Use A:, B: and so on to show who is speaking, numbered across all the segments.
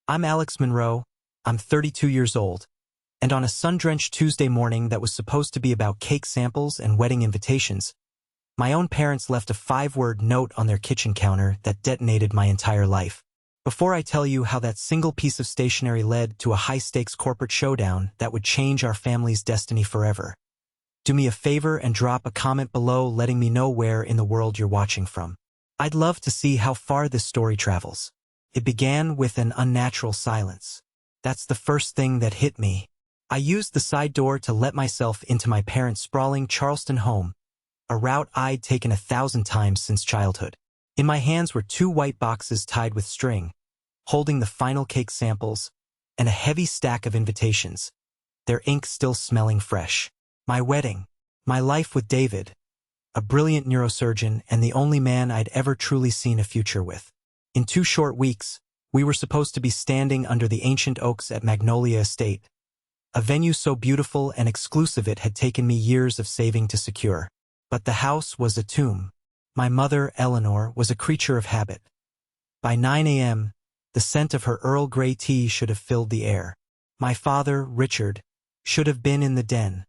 A: I'm Alex Monroe, I'm 32 years old, and on a sun-drenched Tuesday morning that was supposed to be about cake samples and wedding invitations, my own parents left a 5-word note on their kitchen counter that detonated my entire life. Before I tell you how that single piece of stationery led to a high-stakes corporate showdown that would change our family's destiny forever, do me a favor and drop a comment below letting me know where in the world you're watching from. I'd love to see how far this story travels. It began with an unnatural silence. That's the first thing that hit me. I used the side door to let myself into my parents' sprawling Charleston home, a route I'd taken 1,000 times since childhood. In my hands were 2 white boxes tied with string, holding the final cake samples, and a heavy stack of invitations, their ink still smelling fresh. My wedding, my life with David, a brilliant neurosurgeon and the only man I'd ever truly seen a future with. In 2 short weeks, we were supposed to be standing under the ancient oaks at Magnolia Estate, a venue so beautiful and exclusive it had taken me years of saving to secure. But the house was a tomb. My mother, Eleanor, was a creature of habit. By 9 a.m., the scent of her Earl Grey tea should have filled the air. My father, Richard, should have been in the den,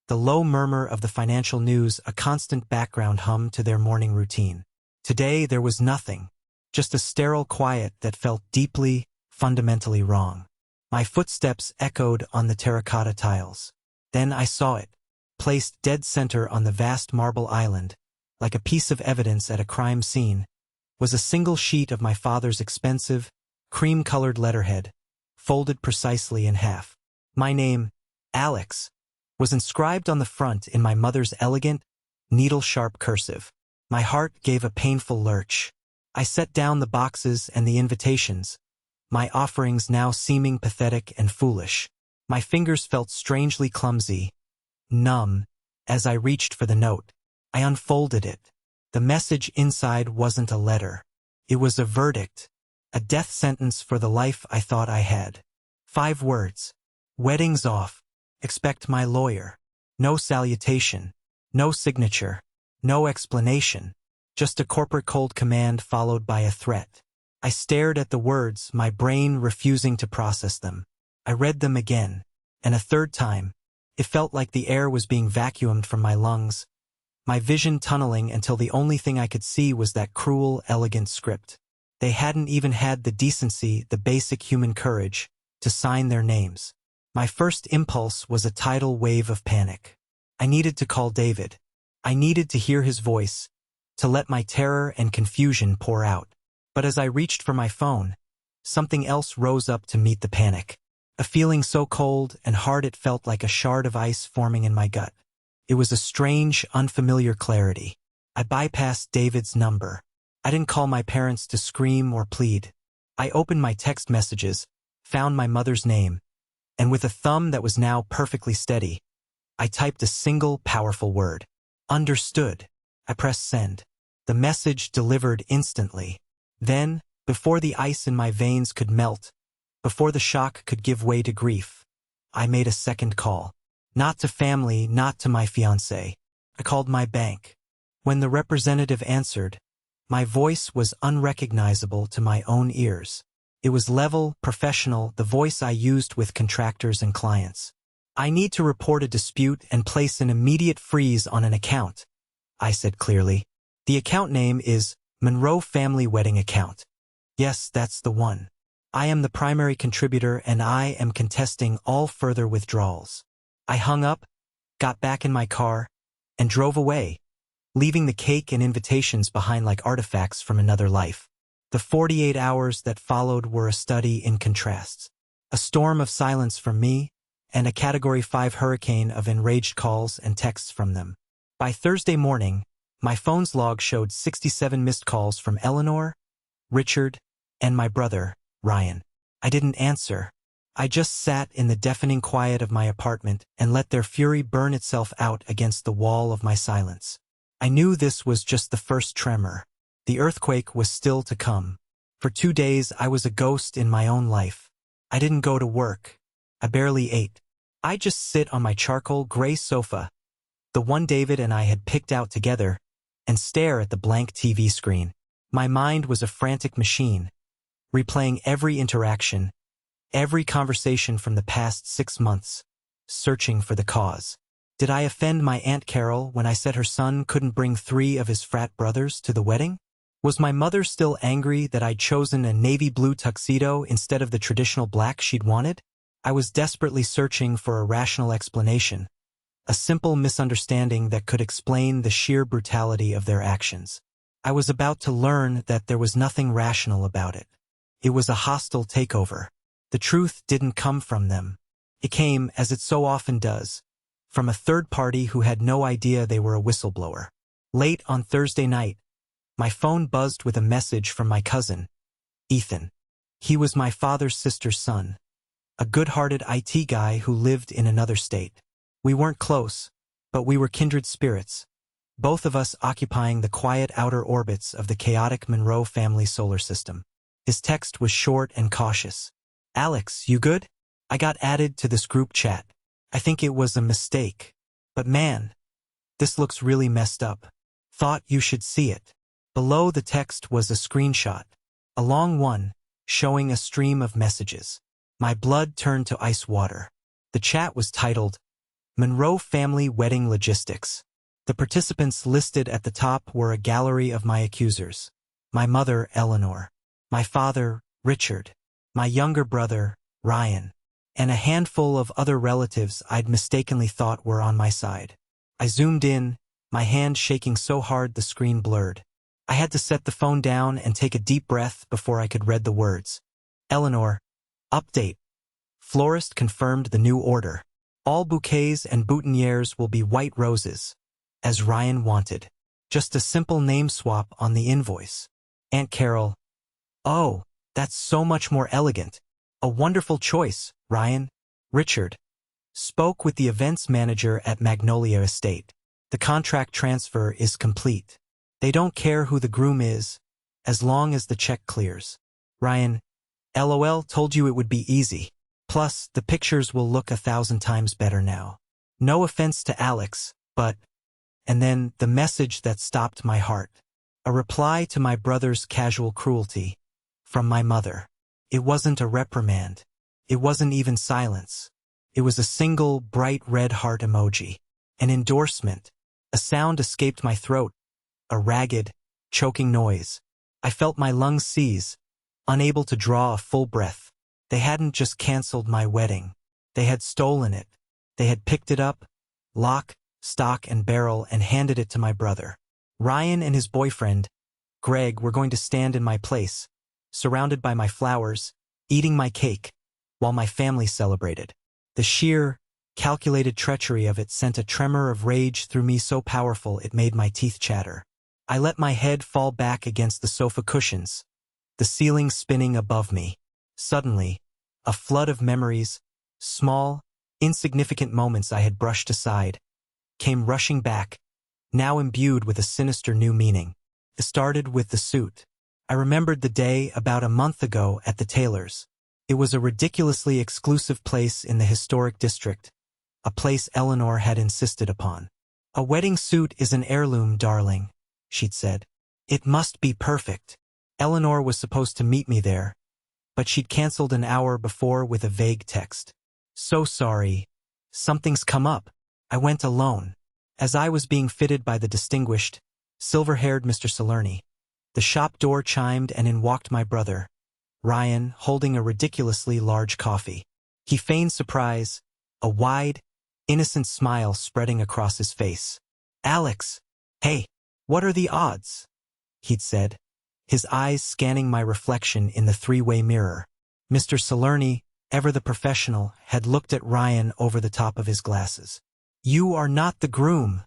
A: the low murmur of the financial news a constant background hum to their morning routine. Today there was nothing. Just a sterile quiet that felt deeply, fundamentally wrong. My footsteps echoed on the terracotta tiles. Then I saw it, placed dead center on the vast marble island, like a piece of evidence at a crime scene, was a single sheet of my father's expensive, cream-colored letterhead, folded precisely in half. My name, Alex, was inscribed on the front in my mother's elegant, needle-sharp cursive. My heart gave a painful lurch. I set down the boxes and the invitations, my offerings now seeming pathetic and foolish. My fingers felt strangely clumsy, numb, as I reached for the note. I unfolded it. The message inside wasn't a letter. It was a verdict, a death sentence for the life I thought I had. 5 words. Wedding's off. Expect my lawyer. No salutation. No signature. No explanation. Just a corporate cold command followed by a threat. I stared at the words, my brain refusing to process them. I read them again, and a third time. It felt like the air was being vacuumed from my lungs, my vision tunneling until the only thing I could see was that cruel, elegant script. They hadn't even had the decency, the basic human courage, to sign their names. My first impulse was a tidal wave of panic. I needed to call David. I needed to hear his voice, to let my terror and confusion pour out. But as I reached for my phone, something else rose up to meet the panic. A feeling so cold and hard it felt like a shard of ice forming in my gut. It was a strange, unfamiliar clarity. I bypassed David's number. I didn't call my parents to scream or plead. I opened my text messages, found my mother's name, and with a thumb that was now perfectly steady, I typed a single powerful word. Understood. I pressed send. The message delivered instantly. Then, before the ice in my veins could melt, before the shock could give way to grief, I made a second call. Not to family, not to my fiancé. I called my bank. When the representative answered, my voice was unrecognizable to my own ears. It was level, professional, the voice I used with contractors and clients. I need to report a dispute and place an immediate freeze on an account, I said clearly. The account name is Monroe Family Wedding Account. Yes, that's the one. I am the primary contributor and I am contesting all further withdrawals. I hung up, got back in my car, and drove away, leaving the cake and invitations behind like artifacts from another life. The 48 hours that followed were a study in contrasts. A storm of silence from me, and a Category 5 hurricane of enraged calls and texts from them. By Thursday morning, my phone's log showed 67 missed calls from Eleanor, Richard, and my brother, Ryan. I didn't answer. I just sat in the deafening quiet of my apartment and let their fury burn itself out against the wall of my silence. I knew this was just the first tremor. The earthquake was still to come. For 2 days I was a ghost in my own life. I didn't go to work. I barely ate. I'd just sit on my charcoal gray sofa, the one David and I had picked out together, and stare at the blank TV screen. My mind was a frantic machine, replaying every interaction, Every conversation from the past 6 months, searching for the cause. Did I offend my Aunt Carol when I said her son couldn't bring 3 of his frat brothers to the wedding? Was my mother still angry that I'd chosen a navy blue tuxedo instead of the traditional black she'd wanted? I was desperately searching for a rational explanation, a simple misunderstanding that could explain the sheer brutality of their actions. I was about to learn that there was nothing rational about it. It was a hostile takeover. The truth didn't come from them. It came, as it so often does, from a third party who had no idea they were a whistleblower. Late on Thursday night, my phone buzzed with a message from my cousin, Ethan. He was my father's sister's son, a good-hearted IT guy who lived in another state. We weren't close, but we were kindred spirits, both of us occupying the quiet outer orbits of the chaotic Monroe family solar system. His text was short and cautious. "Alex, you good? I got added to this group chat. I think it was a mistake. But man, this looks really messed up. Thought you should see it." Below the text was a screenshot, a long one, showing a stream of messages. My blood turned to ice water. The chat was titled, "Monroe Family Wedding Logistics." The participants listed at the top were a gallery of my accusers. My mother, Eleanor. My father, Richard. My younger brother, Ryan. And a handful of other relatives I'd mistakenly thought were on my side. I zoomed in, my hand shaking so hard the screen blurred. I had to set the phone down and take a deep breath before I could read the words. Eleanor. Update. Florist confirmed the new order. All bouquets and boutonnieres will be white roses, as Ryan wanted. Just a simple name swap on the invoice. Aunt Carol. Oh, that's so much more elegant. A wonderful choice, Ryan. Richard. Spoke with the events manager at Magnolia Estate. The contract transfer is complete. They don't care who the groom is, as long as the check clears. Ryan. LOL, told you it would be easy. Plus, the pictures will look 1,000 times better now. No offense to Alex, but... And then the message that stopped my heart. A reply to my brother's casual cruelty. From my mother. It wasn't a reprimand. It wasn't even silence. It was a single, bright red heart emoji. An endorsement. A sound escaped my throat. A ragged, choking noise. I felt my lungs seize, unable to draw a full breath. They hadn't just canceled my wedding. They had stolen it. They had picked it up, lock, stock, and barrel, and handed it to my brother. Ryan and his boyfriend, Greg, were going to stand in my place, surrounded by my flowers, eating my cake, while my family celebrated. The sheer, calculated treachery of it sent a tremor of rage through me so powerful it made my teeth chatter. I let my head fall back against the sofa cushions, the ceiling spinning above me. Suddenly, a flood of memories, small, insignificant moments I had brushed aside, came rushing back, now imbued with a sinister new meaning. It started with the suit. I remembered the day about a month ago at the tailor's. It was a ridiculously exclusive place in the historic district, a place Eleanor had insisted upon. "A wedding suit is an heirloom, darling," she'd said. "It must be perfect." Eleanor was supposed to meet me there, but she'd canceled an hour before with a vague text. "So sorry. Something's come up." I went alone. As I was being fitted by the distinguished, silver-haired Mr. Salerni, the shop door chimed and in walked my brother, Ryan, holding a ridiculously large coffee. He feigned surprise, a wide, innocent smile spreading across his face. "Alex, hey, what are the odds?" he'd said, his eyes scanning my reflection in the three-way mirror. Mr. Salerni, ever the professional, had looked at Ryan over the top of his glasses. "You are not the groom,"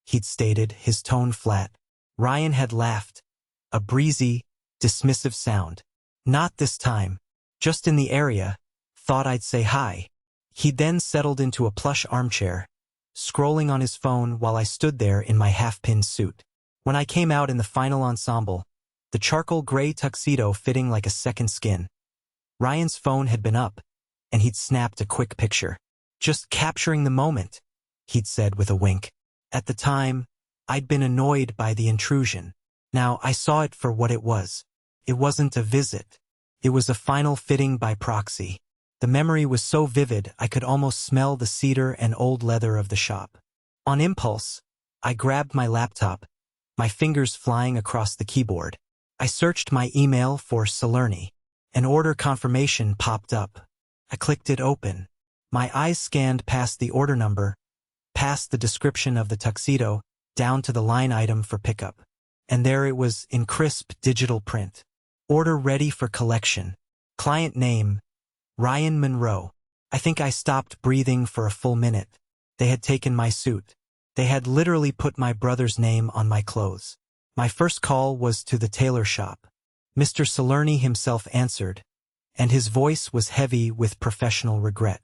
A: he'd stated, his tone flat. Ryan had laughed, a breezy, dismissive sound. "Not this time. Just in the area. Thought I'd say hi." He then settled into a plush armchair, scrolling on his phone while I stood there in my half-pin suit. When I came out in the final ensemble, the charcoal gray tuxedo fitting like a second skin, Ryan's phone had been up, and he'd snapped a quick picture. "Just capturing the moment," he'd said with a wink. At the time, I'd been annoyed by the intrusion. Now I saw it for what it was. It wasn't a visit. It was a final fitting by proxy. The memory was so vivid I could almost smell the cedar and old leather of the shop. On impulse, I grabbed my laptop, my fingers flying across the keyboard. I searched my email for Salerni. An order confirmation popped up. I clicked it open. My eyes scanned past the order number, past the description of the tuxedo, down to the line item for pickup. And there it was in crisp digital print. Order ready for collection. Client name, Ryan Monroe. I think I stopped breathing for a full minute. They had taken my suit. They had literally put my brother's name on my clothes. My first call was to the tailor shop. Mr. Salerni himself answered, and his voice was heavy with professional regret.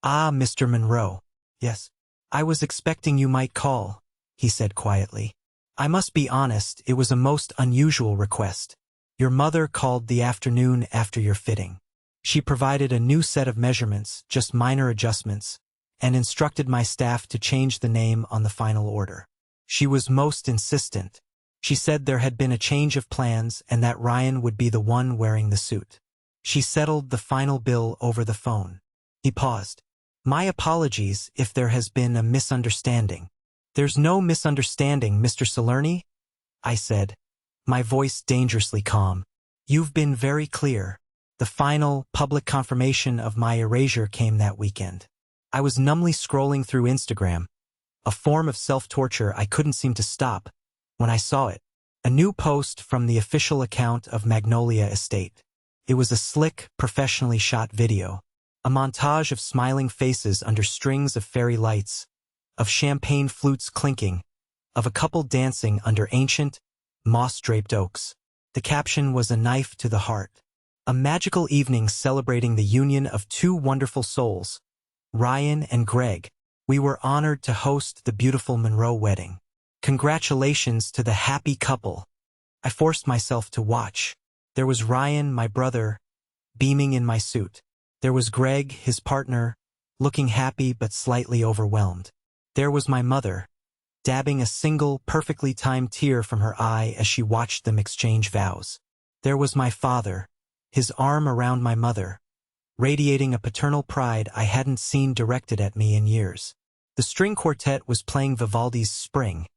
A: "Ah, Mr. Monroe. Yes. I was expecting you might call," he said quietly. "I must be honest, it was a most unusual request. Your mother called the afternoon after your fitting. She provided a new set of measurements, just minor adjustments, and instructed my staff to change the name on the final order. She was most insistent. She said there had been a change of plans and that Ryan would be the one wearing the suit. She settled the final bill over the phone." He paused. "My apologies if there has been a misunderstanding." "There's no misunderstanding, Mr. Salerni," I said, my voice dangerously calm. "You've been very clear." The final, public confirmation of my erasure came that weekend. I was numbly scrolling through Instagram, a form of self-torture I couldn't seem to stop, when I saw it. A new post from the official account of Magnolia Estate. It was a slick, professionally shot video. A montage of smiling faces under strings of fairy lights, of champagne flutes clinking, of a couple dancing under ancient, moss-draped oaks. The caption was a knife to the heart. A magical evening celebrating the union of two wonderful souls, Ryan and Greg. We were honored to host the beautiful Monroe wedding. Congratulations to the happy couple. I forced myself to watch. There was Ryan, my brother, beaming in my suit. There was Greg, his partner, looking happy but slightly overwhelmed. There was my mother, dabbing a single, perfectly timed tear from her eye as she watched them exchange vows. There was my father, his arm around my mother, radiating a paternal pride I hadn't seen directed at me in years. The string quartet was playing Vivaldi's Spring,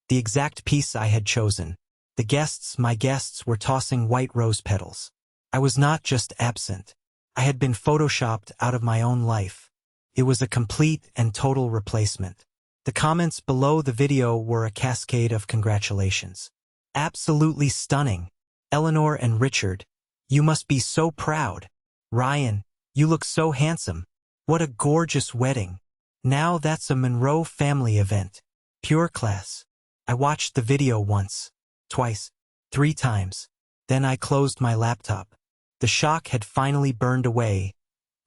A: the exact piece I had chosen. The guests, my guests, were tossing white rose petals. I was not just absent. I had been photoshopped out of my own life. It was a complete and total replacement. The comments below the video were a cascade of congratulations. "Absolutely stunning. Eleanor and Richard, you must be so proud. Ryan, you look so handsome. What a gorgeous wedding. Now that's a Monroe family event. Pure class." I watched the video once, twice, 3 times. Then I closed my laptop. The shock had finally burned away,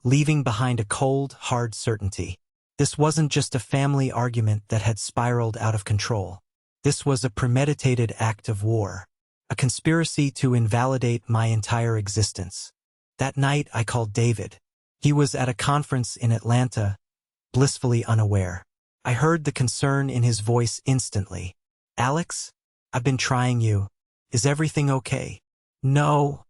A: leaving behind a cold, hard certainty. This wasn't just a family argument that had spiraled out of control. This was a premeditated act of war, a conspiracy to invalidate my entire existence. That night I called David. He was at a conference in Atlanta, blissfully unaware. I heard the concern in his voice instantly. "Alex, I've been trying you. Is everything okay?" "No,"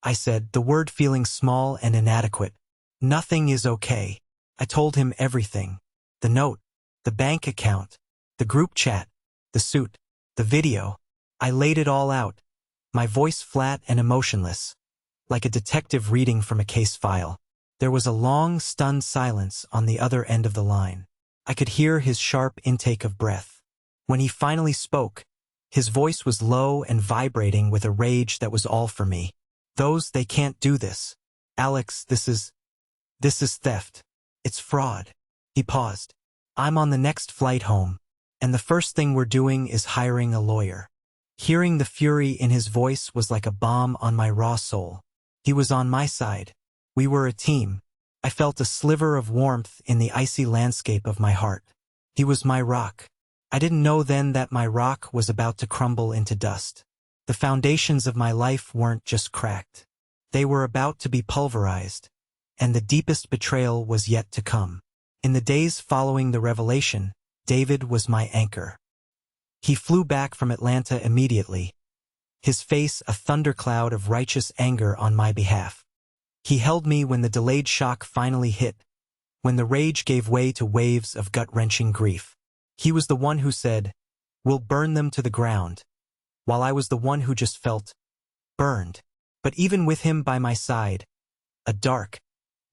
A: I said, the word feeling small and inadequate. "Nothing is okay." I told him everything. The note, the bank account, the group chat, the suit, the video. I laid it all out, my voice flat and emotionless, like a detective reading from a case file. There was a long, stunned silence on the other end of the line. I could hear his sharp intake of breath. When he finally spoke, his voice was low and vibrating with a rage that was all for me. They can't do this. Alex, this is theft. It's fraud." He paused. "I'm on the next flight home, and the first thing we're doing is hiring a lawyer." Hearing the fury in his voice was like a balm on my raw soul. He was on my side. We were a team. I felt a sliver of warmth in the icy landscape of my heart. He was my rock. I didn't know then that my rock was about to crumble into dust. The foundations of my life weren't just cracked. They were about to be pulverized, and the deepest betrayal was yet to come. In the days following the revelation, David was my anchor. He flew back from Atlanta immediately, his face a thundercloud of righteous anger on my behalf. He held me when the delayed shock finally hit, when the rage gave way to waves of gut-wrenching grief. He was the one who said, "We'll burn them to the ground," while I was the one who just felt burned. But even with him by my side, a dark,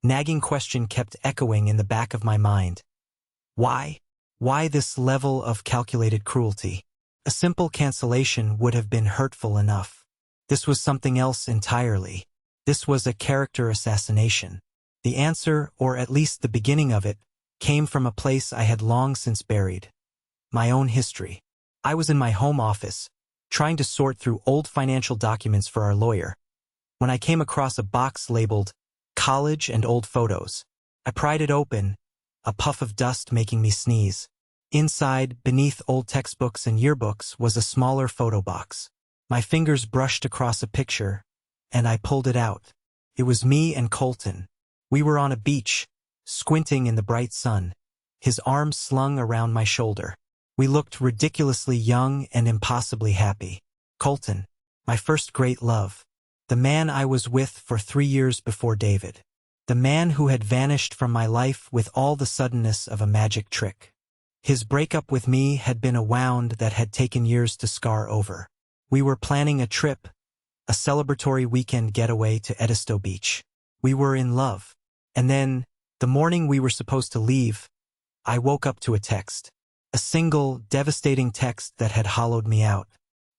A: nagging question kept echoing in the back of my mind. Why? Why this level of calculated cruelty? A simple cancellation would have been hurtful enough. This was something else entirely. This was a character assassination. The answer, or at least the beginning of it, came from a place I had long since buried. My own history. I was in my home office, trying to sort through old financial documents for our lawyer, when I came across a box labeled college and old photos. I pried it open, a puff of dust making me sneeze. Inside, beneath old textbooks and yearbooks, was a smaller photo box. My fingers brushed across a picture, and I pulled it out. It was me and Colton. We were on a beach, squinting in the bright sun, his arms slung around my shoulder. We looked ridiculously young and impossibly happy. Colton, my first great love. The man I was with for 3 years before David. The man who had vanished from my life with all the suddenness of a magic trick. His breakup with me had been a wound that had taken years to scar over. We were planning a trip, a celebratory weekend getaway to Edisto Beach. We were in love. And then, the morning we were supposed to leave, I woke up to a text. A single, devastating text that had hollowed me out.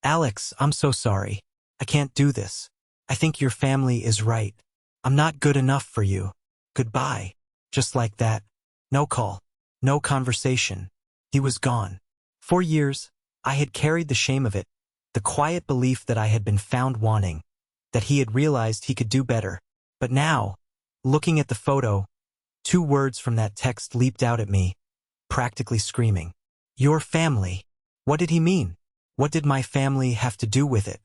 A: "Alex, I'm so sorry. I can't do this. I think your family is right. I'm not good enough for you. Goodbye." Just like that. No call. No conversation. He was gone. For years, I had carried the shame of it, the quiet belief that I had been found wanting, that he had realized he could do better. But now, looking at the photo, 2 words from that text leaped out at me, practically screaming. Your family. What did he mean? What did my family have to do with it?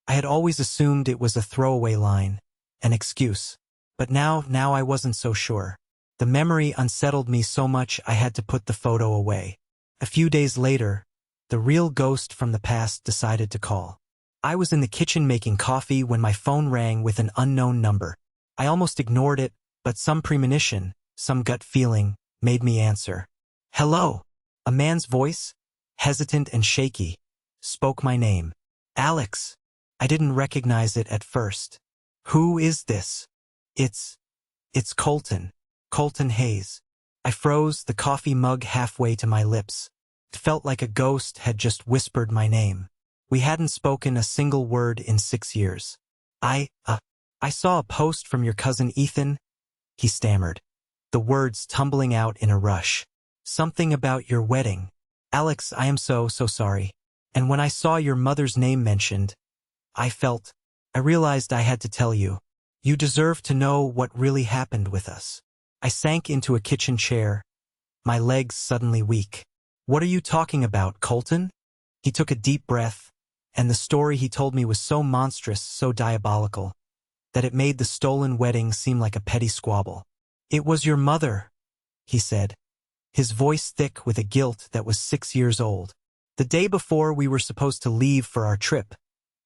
A: I had always assumed it was a throwaway line, an excuse. But now I wasn't so sure. The memory unsettled me so much I had to put the photo away. A few days later, the real ghost from the past decided to call. I was in the kitchen making coffee when my phone rang with an unknown number. I almost ignored it, but some premonition, some gut feeling, made me answer. "Hello." A man's voice, hesitant and shaky, spoke my name. "Alex." I didn't recognize it at first. "Who is this?" It's Colton. Colton Hayes." I froze, the coffee mug halfway to my lips. It felt like a ghost had just whispered my name. We hadn't spoken a single word in 6 years. I saw a post from your cousin Ethan," he stammered, the words tumbling out in a rush. "Something about your wedding. Alex, I am so sorry. And when I saw your mother's name mentioned, I realized I had to tell you. You deserve to know what really happened with us." I sank into a kitchen chair, my legs suddenly weak. "What are you talking about, Colton?" He took a deep breath, and the story he told me was so monstrous, so diabolical, that it made the stolen wedding seem like a petty squabble. "It was your mother," he said, his voice thick with a guilt that was 6 years old. "The day before we were supposed to leave for our trip,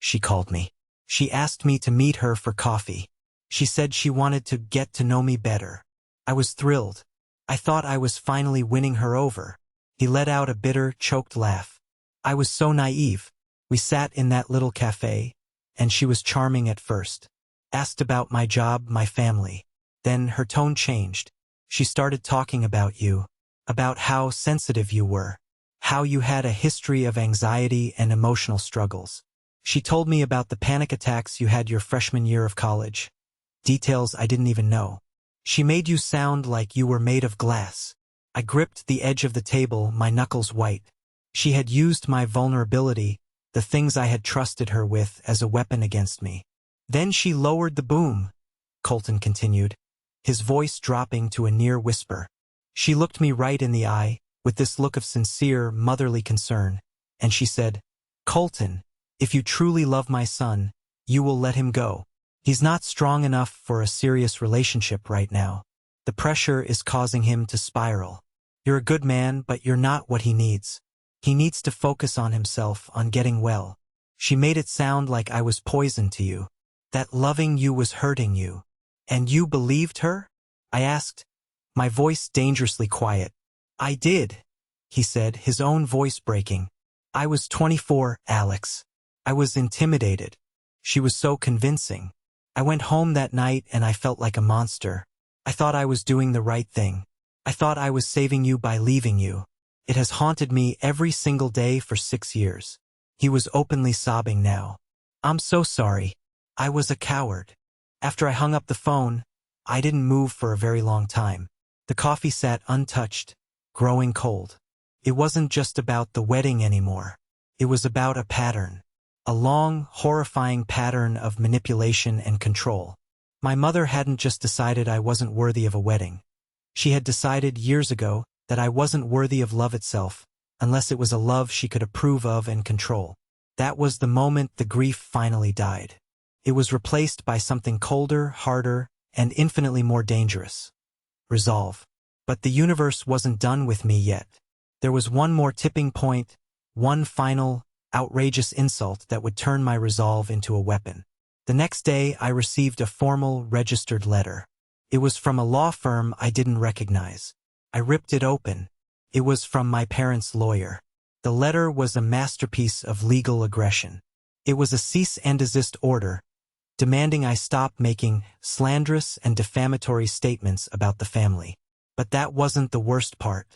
A: she called me. She asked me to meet her for coffee. She said she wanted to get to know me better. I was thrilled. I thought I was finally winning her over." He let out a bitter, choked laugh. "I was so naive. We sat in that little cafe, and she was charming at first. Asked about my job, my family. Then her tone changed. She started talking about you, about how sensitive you were, how you had a history of anxiety and emotional struggles. She told me about the panic attacks you had your freshman year of college. Details I didn't even know. She made you sound like you were made of glass." I gripped the edge of the table, my knuckles white. She had used my vulnerability, the things I had trusted her with, as a weapon against me. "Then she lowered the boom," Colton continued, his voice dropping to a near whisper. "She looked me right in the eye, with this look of sincere, motherly concern, and she said, 'Colton, if you truly love my son, you will let him go. He's not strong enough for a serious relationship right now. The pressure is causing him to spiral. You're a good man, but you're not what he needs. He needs to focus on himself, on getting well.' She made it sound like I was poison to you, that loving you was hurting you. And you believed her? I asked, my voice dangerously quiet. I did, he said, his own voice breaking. I was 24, Alex. I was intimidated. She was so convincing. I went home that night and I felt like a monster. I thought I was doing the right thing. I thought I was saving you by leaving you. It has haunted me every single day for 6 years. He was openly sobbing now. I'm so sorry. I was a coward. After I hung up the phone, I didn't move for a very long time. The coffee sat untouched, growing cold. It wasn't just about the wedding anymore. It was about a pattern. A long, horrifying pattern of manipulation and control. My mother hadn't just decided I wasn't worthy of a wedding. She had decided years ago that I wasn't worthy of love itself, unless it was a love she could approve of and control. That was the moment the grief finally died. It was replaced by something colder, harder, and infinitely more dangerous. Resolve. But the universe wasn't done with me yet. There was one more tipping point, one final, outrageous insult that would turn my resolve into a weapon. The next day, I received a formal, registered letter. It was from a law firm I didn't recognize. I ripped it open. It was from my parents' lawyer. The letter was a masterpiece of legal aggression. It was a cease and desist order, demanding I stop making slanderous and defamatory statements about the family. But that wasn't the worst part.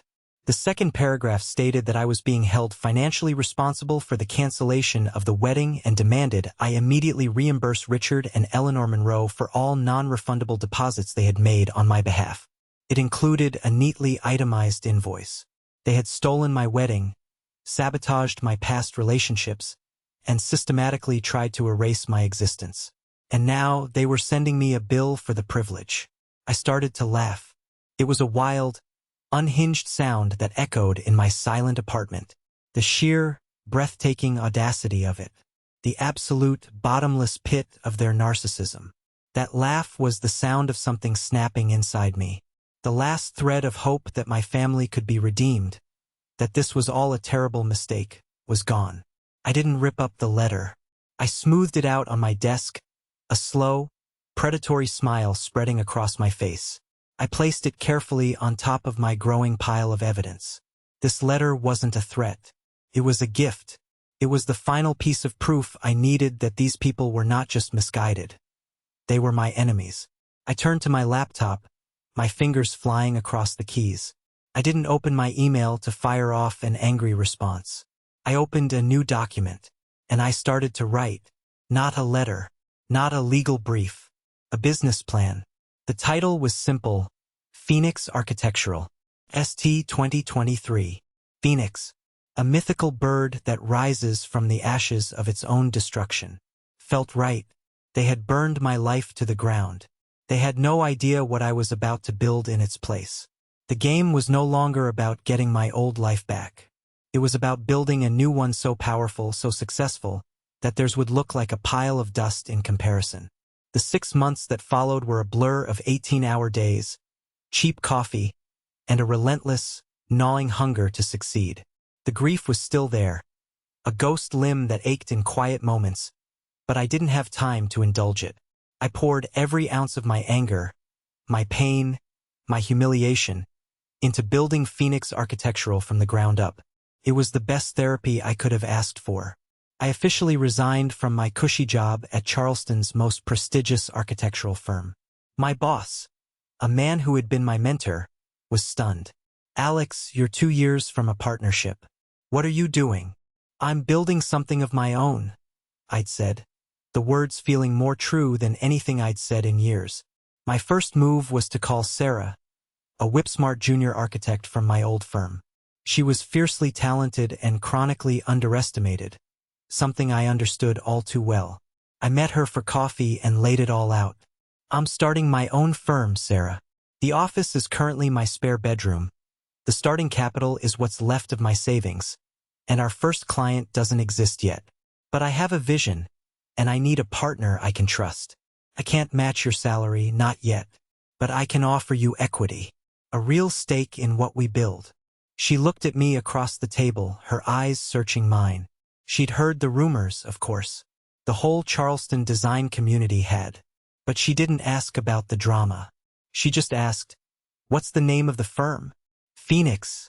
A: The second paragraph stated that I was being held financially responsible for the cancellation of the wedding and demanded I immediately reimburse Richard and Eleanor Monroe for all non-refundable deposits they had made on my behalf. It included a neatly itemized invoice. They had stolen my wedding, sabotaged my past relationships, and systematically tried to erase my existence. And now they were sending me a bill for the privilege. I started to laugh. It was a wild, unhinged sound that echoed in my silent apartment. The sheer, breathtaking audacity of it. The absolute, bottomless pit of their narcissism. That laugh was the sound of something snapping inside me. The last thread of hope that my family could be redeemed, that this was all a terrible mistake, was gone. I didn't rip up the letter. I smoothed it out on my desk, a slow, predatory smile spreading across my face. I placed it carefully on top of my growing pile of evidence. This letter wasn't a threat. It was a gift. It was the final piece of proof I needed that these people were not just misguided. They were my enemies. I turned to my laptop, my fingers flying across the keys. I didn't open my email to fire off an angry response. I opened a new document, and I started to write. Not a letter, not a legal brief, a business plan. The title was simple: Phoenix Architectural. ST 2023. Phoenix, a mythical bird that rises from the ashes of its own destruction. Felt right. They had burned my life to the ground. They had no idea what I was about to build in its place. The game was no longer about getting my old life back. It was about building a new one so powerful, so successful, that theirs would look like a pile of dust in comparison. The 6 months that followed were a blur of 18-hour days, cheap coffee, and a relentless, gnawing hunger to succeed. The grief was still there, a ghost limb that ached in quiet moments, but I didn't have time to indulge it. I poured every ounce of my anger, my pain, my humiliation, into building Phoenix Architectural from the ground up. It was the best therapy I could have asked for. I officially resigned from my cushy job at Charleston's most prestigious architectural firm. My boss, a man who had been my mentor, was stunned. "Alex, you're 2 years from a partnership. What are you doing?" "I'm building something of my own," I'd said, the words feeling more true than anything I'd said in years. My first move was to call Sarah, a whip-smart junior architect from my old firm. She was fiercely talented and chronically underestimated, something I understood all too well. I met her for coffee and laid it all out. "I'm starting my own firm, Sarah. The office is currently my spare bedroom. The starting capital is what's left of my savings, and our first client doesn't exist yet. But I have a vision, and I need a partner I can trust. I can't match your salary, not yet, but I can offer you equity, a real stake in what we build." She looked at me across the table, her eyes searching mine. She'd heard the rumors, of course. The whole Charleston design community had. But she didn't ask about the drama. She just asked, "What's the name of the firm?" "Phoenix,"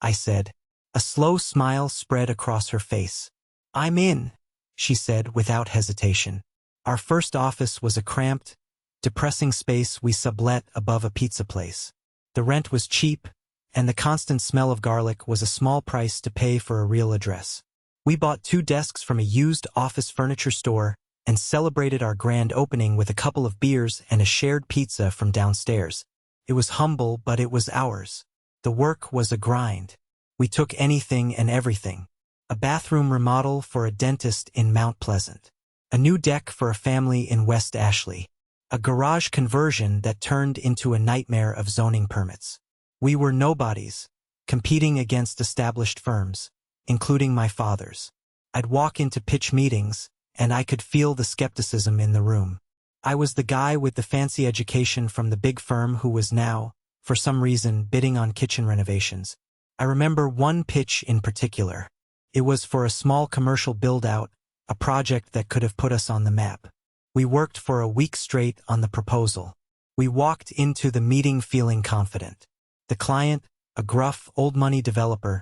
A: I said. A slow smile spread across her face. "I'm in," she said without hesitation. Our first office was a cramped, depressing space we sublet above a pizza place. The rent was cheap, and the constant smell of garlic was a small price to pay for a real address. We bought 2 desks from a used office furniture store and celebrated our grand opening with a couple of beers and a shared pizza from downstairs. It was humble, but it was ours. The work was a grind. We took anything and everything. A bathroom remodel for a dentist in Mount Pleasant. A new deck for a family in West Ashley. A garage conversion that turned into a nightmare of zoning permits. We were nobodies, competing against established firms, including my father's. I'd walk into pitch meetings, and I could feel the skepticism in the room. I was the guy with the fancy education from the big firm who was now, for some reason, bidding on kitchen renovations. I remember one pitch in particular. It was for a small commercial build-out, a project that could have put us on the map. We worked for a week straight on the proposal. We walked into the meeting feeling confident. The client, a gruff, old-money developer,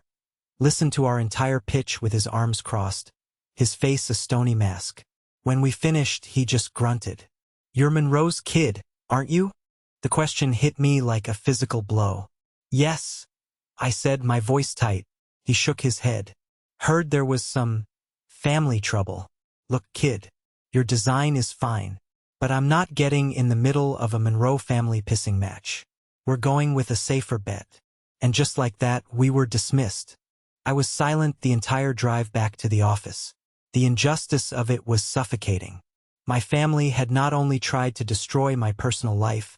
A: listened to our entire pitch with his arms crossed, his face a stony mask. When we finished, he just grunted. "You're Monroe's kid, aren't you?" The question hit me like a physical blow. "Yes," I said, my voice tight. He shook his head. "Heard there was some family trouble. Look, kid, your design is fine, but I'm not getting in the middle of a Monroe family pissing match. We're going with a safer bet." And just like that, we were dismissed. I was silent the entire drive back to the office. The injustice of it was suffocating. My family had not only tried to destroy my personal life,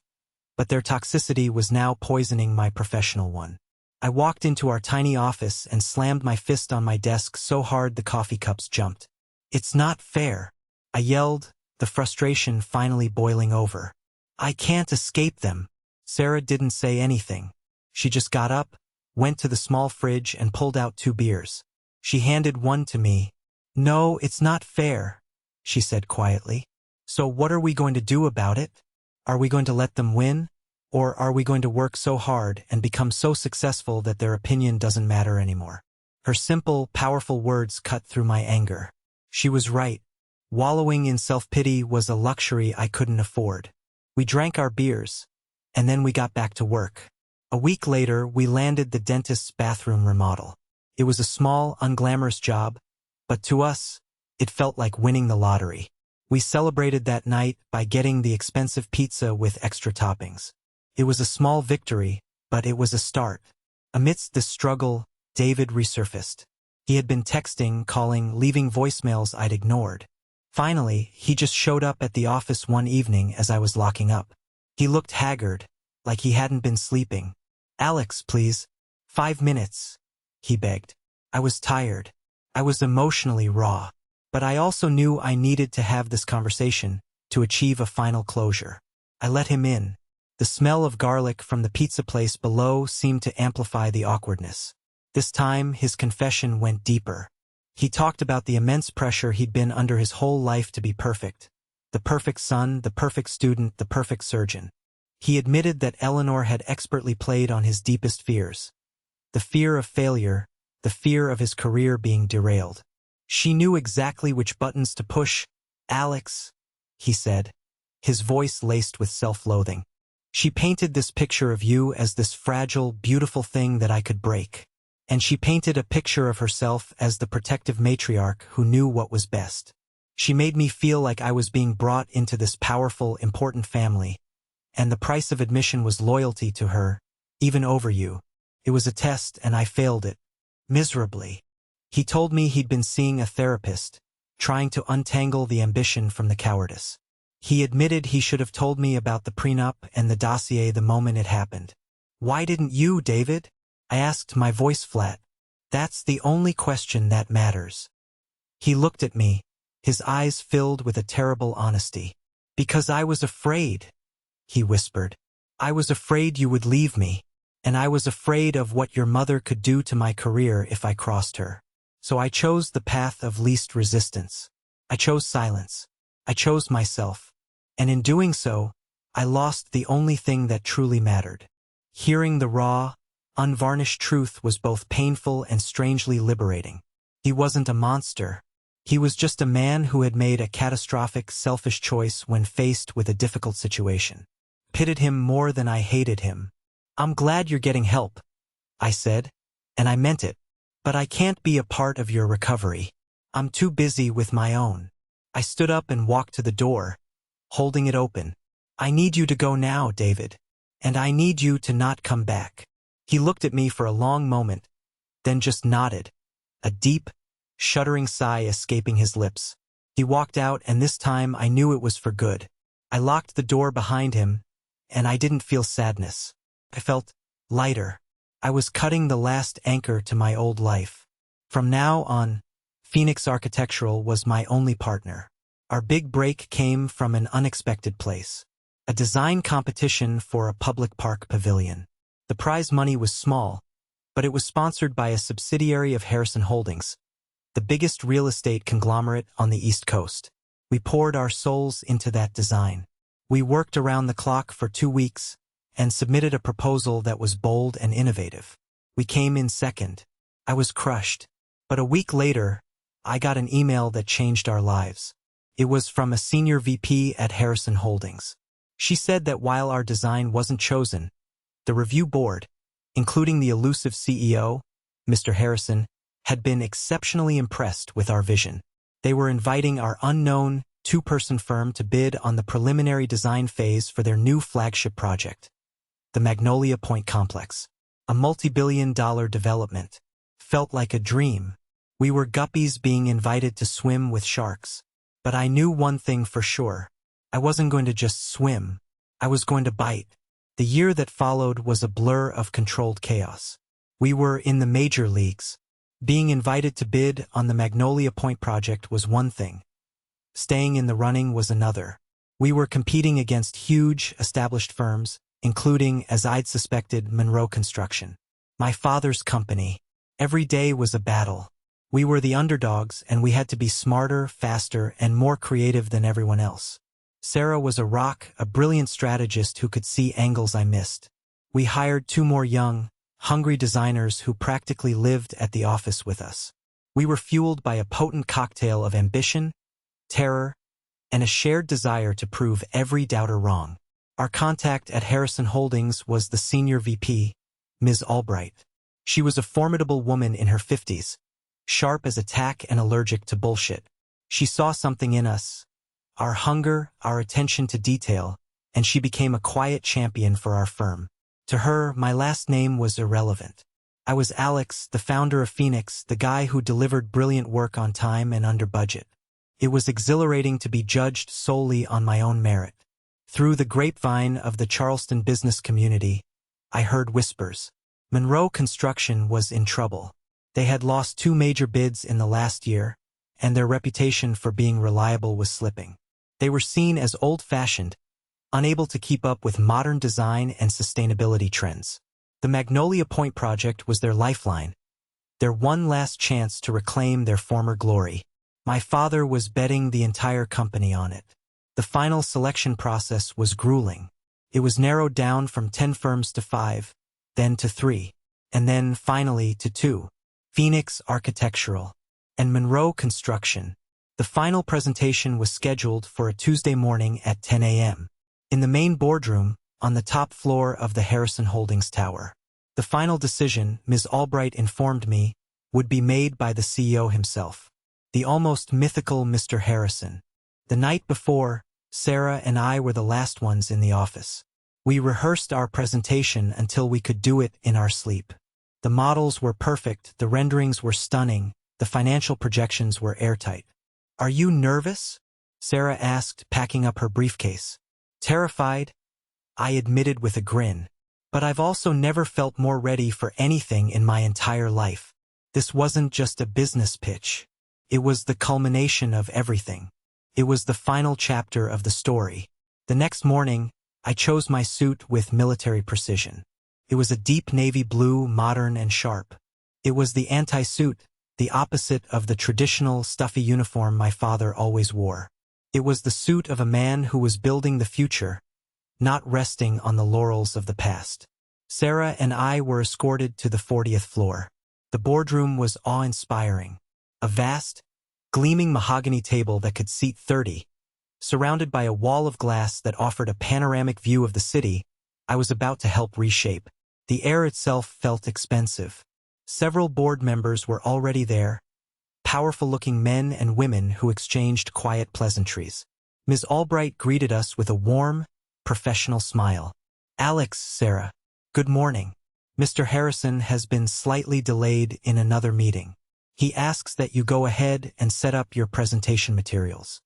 A: but their toxicity was now poisoning my professional one. I walked into our tiny office and slammed my fist on my desk so hard the coffee cups jumped. "It's not fair," I yelled, the frustration finally boiling over. "I can't escape them." Sarah didn't say anything. She just got up, went to the small fridge and pulled out 2 beers. She handed one to me. "No, it's not fair," she said quietly. "So what are we going to do about it? Are we going to let them win? Or are we going to work so hard and become so successful that their opinion doesn't matter anymore?" Her simple, powerful words cut through my anger. She was right. Wallowing in self-pity was a luxury I couldn't afford. We drank our beers, and then we got back to work. A week later, we landed the dentist's bathroom remodel. It was a small, unglamorous job, but to us, it felt like winning the lottery. We celebrated that night by getting the expensive pizza with extra toppings. It was a small victory, but it was a start. Amidst this struggle, David resurfaced. He had been texting, calling, leaving voicemails I'd ignored. Finally, he just showed up at the office one evening as I was locking up. He looked haggard, like he hadn't been sleeping. "Alex, please. 5 minutes," he begged. I was tired. I was emotionally raw. But I also knew I needed to have this conversation to achieve a final closure. I let him in. The smell of garlic from the pizza place below seemed to amplify the awkwardness. This time, his confession went deeper. He talked about the immense pressure he'd been under his whole life to be perfect. The perfect son, the perfect student, the perfect surgeon. He admitted that Eleanor had expertly played on his deepest fears. The fear of failure, the fear of his career being derailed. She knew exactly which buttons to push. "Alex," he said, his voice laced with self-loathing. "She painted this picture of you as this fragile, beautiful thing that I could break. And she painted a picture of herself as the protective matriarch who knew what was best. She made me feel like I was being brought into this powerful, important family, and the price of admission was loyalty to her, even over you. It was a test, and I failed it. Miserably." He told me he'd been seeing a therapist, trying to untangle the ambition from the cowardice. He admitted he should have told me about the prenup and the dossier the moment it happened. "Why didn't you, David?" I asked, my voice flat. "That's the only question that matters." He looked at me, his eyes filled with a terrible honesty. "Because I was afraid," he whispered. "I was afraid you would leave me, and I was afraid of what your mother could do to my career if I crossed her. So I chose the path of least resistance. I chose silence. I chose myself. And in doing so, I lost the only thing that truly mattered. Hearing the raw, unvarnished truth was both painful and strangely liberating. He wasn't a monster. He was just a man who had made a catastrophic, selfish choice when faced with a difficult situation. Pitted him more than I hated him. "I'm glad you're getting help," I said, and I meant it. "But I can't be a part of your recovery. I'm too busy with my own." I stood up and walked to the door, holding it open. "I need you to go now, David. And I need you to not come back." He looked at me for a long moment, then just nodded, a deep, shuddering sigh escaping his lips. He walked out, and this time I knew it was for good. I locked the door behind him, and I didn't feel sadness. I felt lighter. I was cutting the last anchor to my old life. From now on, Phoenix Architectural was my only partner. Our big break came from an unexpected place. A design competition for a public park pavilion. The prize money was small, but it was sponsored by a subsidiary of Harrison Holdings, the biggest real estate conglomerate on the East Coast. We poured our souls into that design. We worked around the clock for 2 weeks and submitted a proposal that was bold and innovative. We came in second. I was crushed. But a week later, I got an email that changed our lives. It was from a senior VP at Harrison Holdings. She said that while our design wasn't chosen, the review board, including the elusive CEO, Mr. Harrison, had been exceptionally impressed with our vision. They were inviting our unknown, 2-person firm to bid on the preliminary design phase for their new flagship project, the Magnolia Point Complex. A multi-billion-dollar development. Felt like a dream. We were guppies being invited to swim with sharks. But I knew one thing for sure. I wasn't going to just swim. I was going to bite. The year that followed was a blur of controlled chaos. We were in the major leagues. Being invited to bid on the Magnolia Point project was one thing. Staying in the running was another. We were competing against huge, established firms, including, as I'd suspected, Monroe Construction. My father's company. Every day was a battle. We were the underdogs, and we had to be smarter, faster, and more creative than everyone else. Sarah was a rock, a brilliant strategist who could see angles I missed. We hired 2 more young, hungry designers who practically lived at the office with us. We were fueled by a potent cocktail of ambition, terror, and a shared desire to prove every doubter wrong. Our contact at Harrison Holdings was the senior VP, Ms. Albright. She was a formidable woman in her 50s, sharp as a tack and allergic to bullshit. She saw something in us, our hunger, our attention to detail, and she became a quiet champion for our firm. To her, my last name was irrelevant. I was Alex, the founder of Phoenix, the guy who delivered brilliant work on time and under budget. It was exhilarating to be judged solely on my own merit. Through the grapevine of the Charleston business community, I heard whispers. Monroe Construction was in trouble. They had lost 2 major bids in the last year, and their reputation for being reliable was slipping. They were seen as old-fashioned, unable to keep up with modern design and sustainability trends. The Magnolia Point project was their lifeline, their one last chance to reclaim their former glory. My father was betting the entire company on it. The final selection process was grueling. It was narrowed down from 10 firms to 5, then to 3, and then finally to 2. Phoenix Architectural and Monroe Construction. The final presentation was scheduled for a Tuesday morning at 10 a.m. in the main boardroom on the top floor of the Harrison Holdings Tower. The final decision, Ms. Albright informed me, would be made by the CEO himself, the almost mythical Mr. Harrison. The night before, Sarah and I were the last ones in the office. We rehearsed our presentation until we could do it in our sleep. The models were perfect, the renderings were stunning, the financial projections were airtight. "Are you nervous?" Sarah asked, packing up her briefcase. "Terrified," I admitted with a grin. "But I've also never felt more ready for anything in my entire life." This wasn't just a business pitch. It was the culmination of everything. It was the final chapter of the story. The next morning, I chose my suit with military precision. It was a deep navy blue, modern and sharp. It was the anti-suit, the opposite of the traditional stuffy uniform my father always wore. It was the suit of a man who was building the future, not resting on the laurels of the past. Sarah and I were escorted to the 40th floor. The boardroom was awe-inspiring. A vast, gleaming mahogany table that could seat 30, surrounded by a wall of glass that offered a panoramic view of the city I was about to help reshape. The air itself felt expensive. Several board members were already there, powerful-looking men and women who exchanged quiet pleasantries. Ms. Albright greeted us with a warm, professional smile. "Alex, Sarah, good morning. Mr. Harrison has been slightly delayed in another meeting. He asks that you go ahead and set up your presentation materials.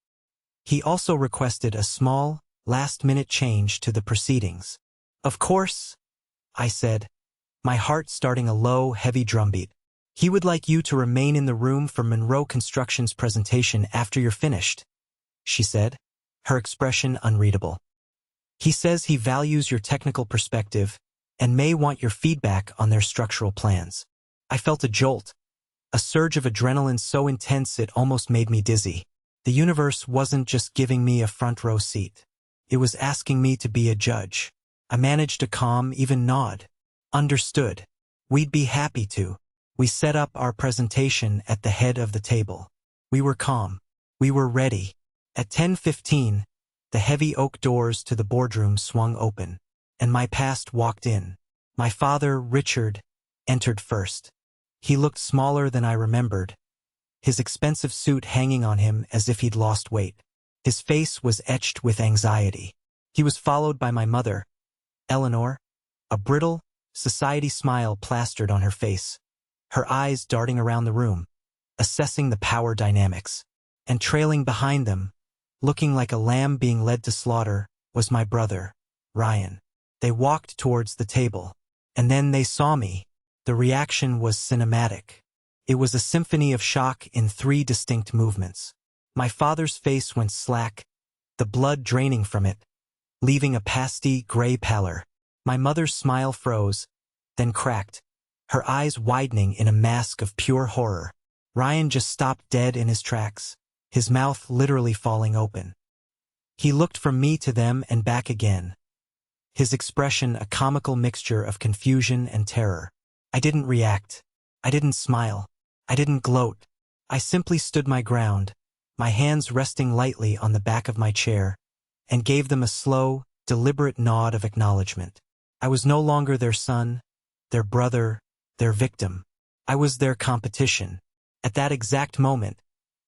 A: He also requested a small, last-minute change to the proceedings." "Of course," I said, my heart starting a low, heavy drumbeat. "He would like you to remain in the room for Monroe Construction's presentation after you're finished," she said, her expression unreadable. "He says he values your technical perspective and may want your feedback on their structural plans." I felt a jolt, a surge of adrenaline so intense it almost made me dizzy. The universe wasn't just giving me a front-row seat. It was asking me to be a judge. I managed a calm, even nod. "Understood. We'd be happy to." We set up our presentation at the head of the table. We were calm. We were ready. At 10:15, the heavy oak doors to the boardroom swung open, and my past walked in. My father, Richard, entered first. He looked smaller than I remembered, his expensive suit hanging on him as if he'd lost weight. His face was etched with anxiety. He was followed by my mother, Eleanor, a brittle, society smile plastered on her face, her eyes darting around the room, assessing the power dynamics. And trailing behind them, looking like a lamb being led to slaughter, was my brother, Ryan. They walked towards the table, and then they saw me. The reaction was cinematic. It was a symphony of shock in 3 distinct movements. My father's face went slack, the blood draining from it, leaving a pasty gray pallor. My mother's smile froze, then cracked, her eyes widening in a mask of pure horror. Ryan just stopped dead in his tracks, his mouth literally falling open. He looked from me to them and back again, his expression a comical mixture of confusion and terror. I didn't react. I didn't smile. I didn't gloat. I simply stood my ground, my hands resting lightly on the back of my chair, and gave them a slow, deliberate nod of acknowledgement. I was no longer their son, their brother, their victim. I was their competition. At that exact moment,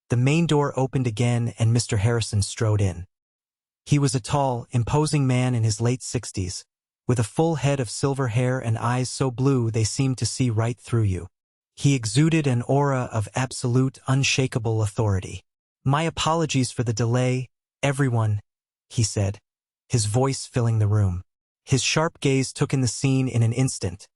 A: the main door opened again and Mr. Harrison strode in. He was a tall, imposing man in his late 60s, with a full head of silver hair and eyes so blue they seemed to see right through you. He exuded an aura of absolute, unshakable authority. "My apologies for the delay, everyone," he said, his voice filling the room. His sharp gaze took in the scene in an instant.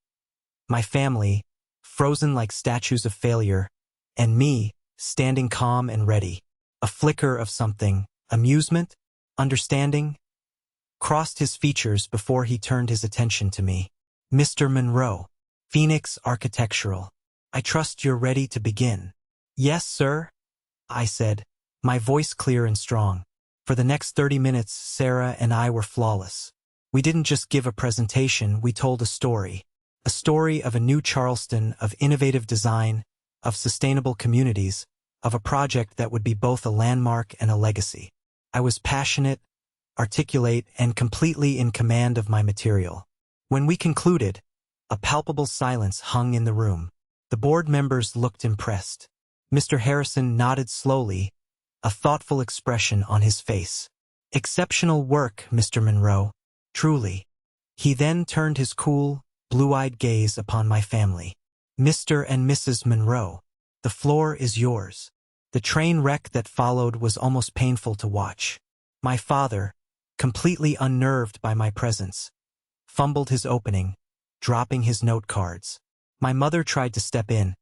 A: My family, frozen like statues of failure, and me, standing calm and ready. A flicker of something, amusement, understanding, crossed his features before he turned his attention to me. "Mr. Monroe, Phoenix Architectural. I trust you're ready to begin." "Yes, sir," I said, my voice clear and strong. For the next 30 minutes, Sarah and I were flawless. We didn't just give a presentation, we told a story. A story of a new Charleston, of innovative design, of sustainable communities, of a project that would be both a landmark and a legacy. I was passionate, articulate, and completely in command of my material. When we concluded, a palpable silence hung in the room. The board members looked impressed. Mr. Harrison nodded slowly, a thoughtful expression on his face. "Exceptional work, Mr. Monroe, truly." He then turned his cool, blue-eyed gaze upon my family. "Mr. and Mrs. Monroe, the floor is yours." The train wreck that followed was almost painful to watch. My father, completely unnerved by my presence, fumbled his opening, dropping his note cards. My mother tried to step in,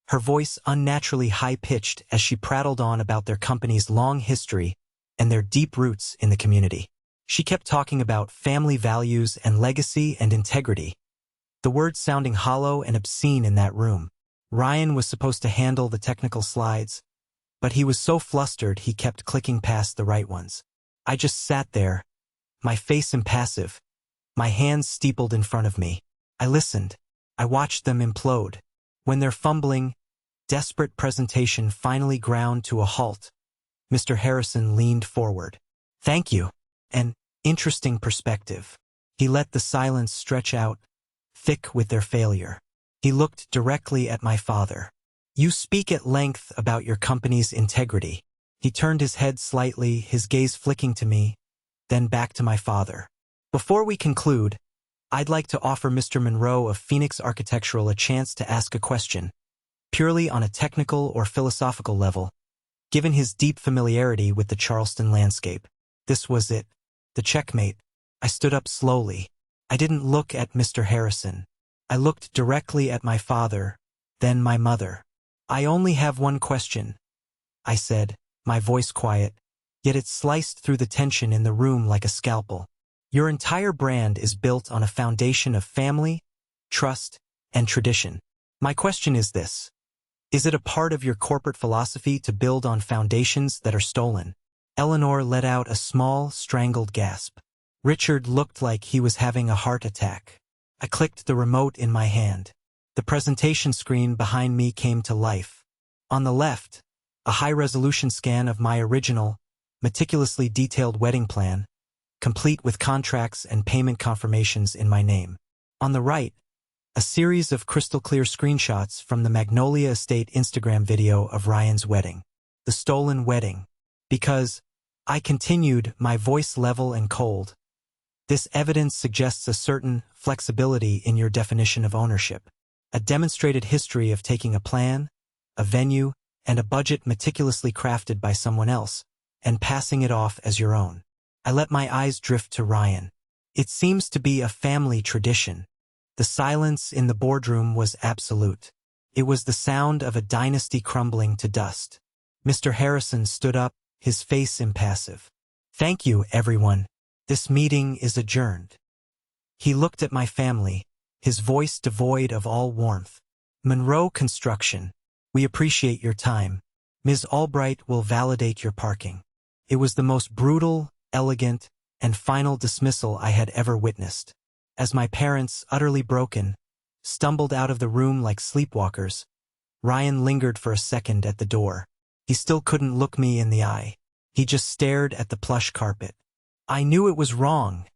A: her voice unnaturally high-pitched as she prattled on about their company's long history and their deep roots in the community. She kept talking about family values and legacy and integrity, the words sounding hollow and obscene in that room. Ryan was supposed to handle the technical slides, but he was so flustered he kept clicking past the right ones. I just sat there, my face impassive, my hands steepled in front of me. I listened. I watched them implode. When their fumbling, desperate presentation finally ground to a halt, Mr. Harrison leaned forward. "Thank you. An interesting perspective." He let the silence stretch out, thick with their failure. He looked directly at my father. "You speak at length about your company's integrity." He turned his head slightly, his gaze flicking to me, then back to my father. "Before we conclude, I'd like to offer Mr. Monroe of Phoenix Architectural a chance to ask a question, purely on a technical or philosophical level, given his deep familiarity with the Charleston landscape." This was it, the checkmate. I stood up slowly. I didn't look at Mr. Harrison. I looked directly at my father, then my mother. "I only have one question," I said, my voice quiet, yet it sliced through the tension in the room like a scalpel. "Your entire brand is built on a foundation of family, trust, and tradition. My question is this. Is it a part of your corporate philosophy to build on foundations that are stolen?" Eleanor let out a small, strangled gasp. Richard looked like he was having a heart attack. I clicked the remote in my hand. The presentation screen behind me came to life. On the left, a high-resolution scan of my original, meticulously detailed wedding plan, complete with contracts and payment confirmations in my name. On the right, a series of crystal-clear screenshots from the Magnolia Estate Instagram video of Ryan's wedding. The stolen wedding. Because, I continued, my voice level and cold, this evidence suggests a certain flexibility in your definition of ownership. A demonstrated history of taking a plan, a venue, and a budget meticulously crafted by someone else, and passing it off as your own. I let my eyes drift to Ryan. It seems to be a family tradition. The silence in the boardroom was absolute. It was the sound of a dynasty crumbling to dust. Mr. Harrison stood up, his face impassive. "Thank you, everyone. This meeting is adjourned." He looked at my family, his voice devoid of all warmth. "Monroe Construction, we appreciate your time. Ms. Albright will validate your parking." It was the most brutal, elegant, and final dismissal I had ever witnessed. As my parents, utterly broken, stumbled out of the room like sleepwalkers, Ryan lingered for a second at the door. He still couldn't look me in the eye. He just stared at the plush carpet. "I knew it was wrong,"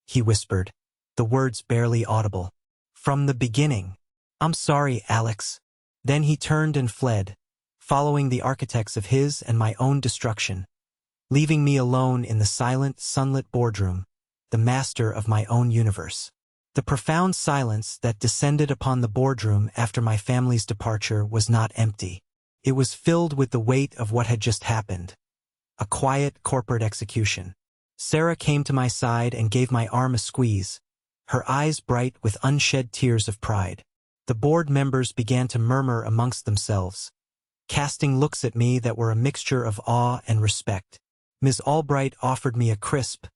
A: he whispered, the words barely audible. "From the beginning. I'm sorry, Alex." Then he turned and fled, following the architects of his and my own destruction, leaving me alone in the silent, sunlit boardroom, the master of my own universe. The profound silence that descended upon the boardroom after my family's departure was not empty. It was filled with the weight of what had just happened. A quiet corporate execution. Sarah came to my side and gave my arm a squeeze, her eyes bright with unshed tears of pride. The board members began to murmur amongst themselves, casting looks at me that were a mixture of awe and respect. Ms. Albright offered me a crisp,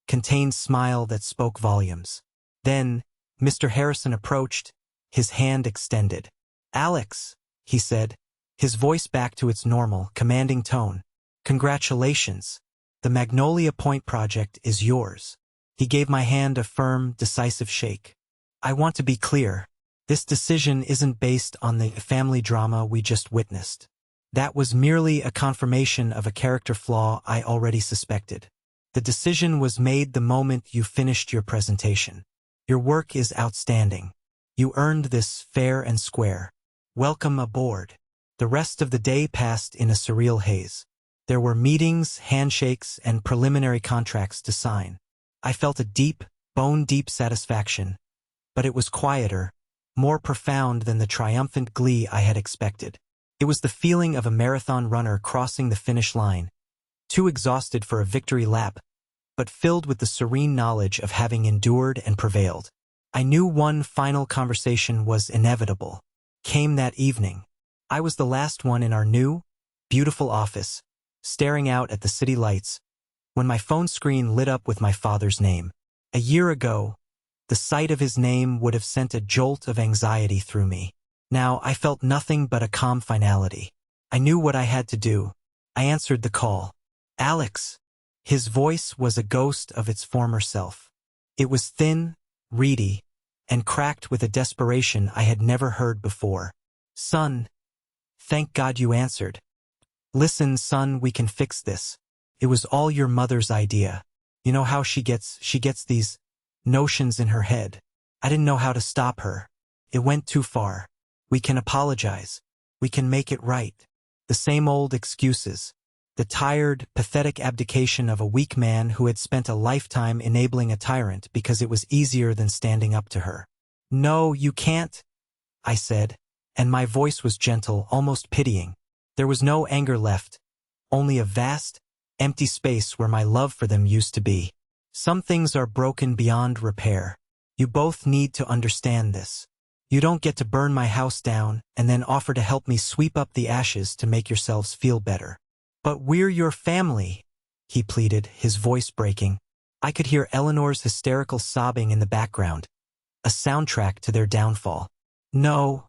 A: contained smile that spoke volumes. Then, Mr. Harrison approached, his hand extended. "Alex," he said, his voice back to its normal, commanding tone. "Congratulations. The Magnolia Point project is yours." He gave my hand a firm, decisive shake. "I want to be clear. This decision isn't based on the family drama we just witnessed. That was merely a confirmation of a character flaw I already suspected. The decision was made the moment you finished your presentation. Your work is outstanding. You earned this fair and square. Welcome aboard." The rest of the day passed in a surreal haze. There were meetings, handshakes, and preliminary contracts to sign. I felt a deep, bone-deep satisfaction, but it was quieter, more profound than the triumphant glee I had expected. It was the feeling of a marathon runner crossing the finish line, too exhausted for a victory lap, but filled with the serene knowledge of having endured and prevailed. I knew one final conversation was inevitable. Came that evening. I was the last one in our new, beautiful office, staring out at the city lights, when my phone screen lit up with my father's name. A year ago, the sight of his name would have sent a jolt of anxiety through me. Now I felt nothing but a calm finality. I knew what I had to do, I answered the call. Alex. His voice was a ghost of its former self. It was thin, reedy, and cracked with a desperation I had never heard before. Son. Thank God you answered. Listen, son, we can fix this. It was all your mother's idea. You know how she gets these notions in her head. I didn't know how to stop her. It went too far. We can apologize. We can make it right. The same old excuses. The tired, pathetic abdication of a weak man who had spent a lifetime enabling a tyrant because it was easier than standing up to her. No, you can't, I said, and my voice was gentle, almost pitying. There was no anger left, only a vast, empty space where my love for them used to be. Some things are broken beyond repair. You both need to understand this. You don't get to burn my house down and then offer to help me sweep up the ashes to make yourselves feel better. But we're your family, he pleaded, his voice breaking. I could hear Eleanor's hysterical sobbing in the background, a soundtrack to their downfall. No,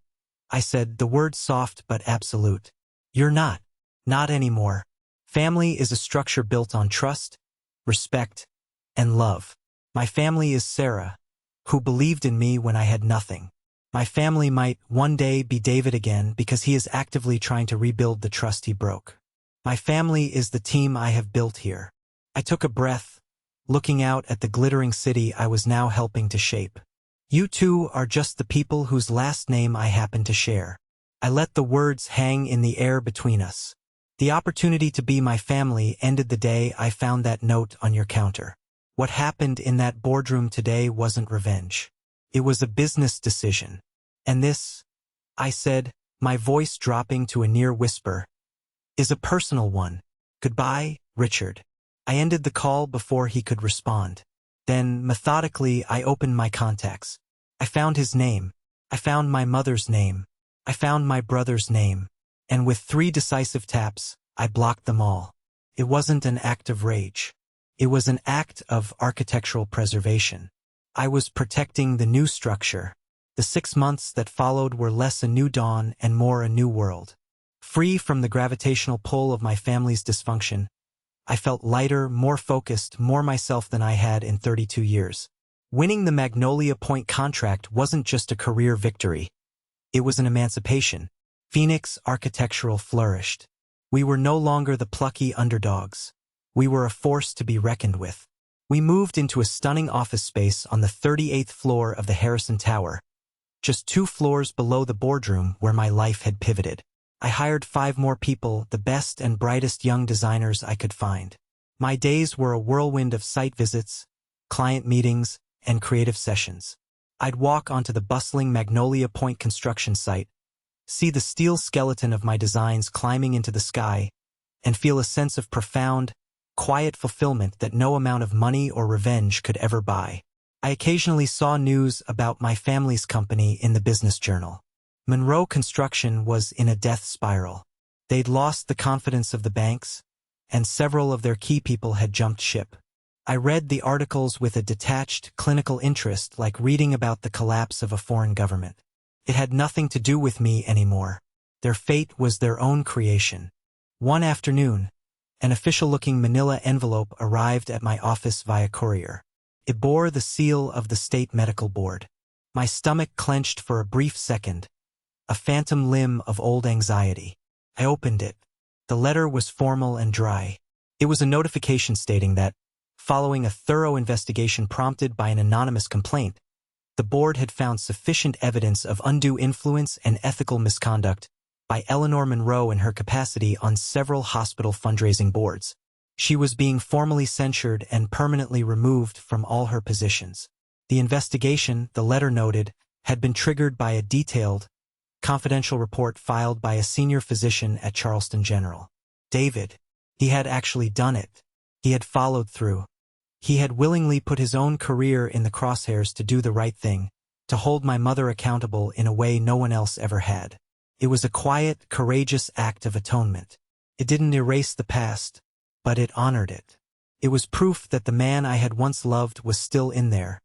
A: I said, the word soft but absolute. You're not. Not anymore. Family is a structure built on trust, respect, and love. My family is Sarah, who believed in me when I had nothing. My family might one day be David again because he is actively trying to rebuild the trust he broke. My family is the team I have built here. I took a breath, looking out at the glittering city I was now helping to shape. You two are just the people whose last name I happen to share. I let the words hang in the air between us. The opportunity to be my family ended the day I found that note on your counter. What happened in that boardroom today wasn't revenge. It was a business decision. And this, I said, my voice dropping to a near whisper, is a personal one. Goodbye, Richard. I ended the call before he could respond. Then, methodically, I opened my contacts. I found his name. I found my mother's name. I found my brother's name. And with 3 decisive taps, I blocked them all. It wasn't an act of rage. It was an act of architectural preservation. I was protecting the new structure. The 6 months that followed were less a new dawn and more a new world. Free from the gravitational pull of my family's dysfunction, I felt lighter, more focused, more myself than I had in 32 years. Winning the Magnolia Point contract wasn't just a career victory. It was an emancipation. Phoenix Architectural flourished. We were no longer the plucky underdogs. We were a force to be reckoned with. We moved into a stunning office space on the 38th floor of the Harrison Tower, just 2 floors below the boardroom where my life had pivoted. I hired 5 more people, the best and brightest young designers I could find. My days were a whirlwind of site visits, client meetings, and creative sessions. I'd walk onto the bustling Magnolia Point construction site, see the steel skeleton of my designs climbing into the sky, and feel a sense of profound, quiet fulfillment that no amount of money or revenge could ever buy. I occasionally saw news about my family's company in the business journal. Monroe Construction was in a death spiral. They'd lost the confidence of the banks, and several of their key people had jumped ship. I read the articles with a detached, clinical interest, like reading about the collapse of a foreign government. It had nothing to do with me anymore. Their fate was their own creation. One afternoon, an official-looking manila envelope arrived at my office via courier. It bore the seal of the State Medical Board. My stomach clenched for a brief second, a phantom limb of old anxiety. I opened it. The letter was formal and dry. It was a notification stating that, following a thorough investigation prompted by an anonymous complaint, the board had found sufficient evidence of undue influence and ethical misconduct by Eleanor Monroe in her capacity on several hospital fundraising boards. She was being formally censured and permanently removed from all her positions. The investigation, the letter noted, had been triggered by a detailed, confidential report filed by a senior physician at Charleston General. David. He had actually done it. He had followed through. He had willingly put his own career in the crosshairs to do the right thing, to hold my mother accountable in a way no one else ever had. It was a quiet, courageous act of atonement. It didn't erase the past, but it honored it. It was proof that the man I had once loved was still in there,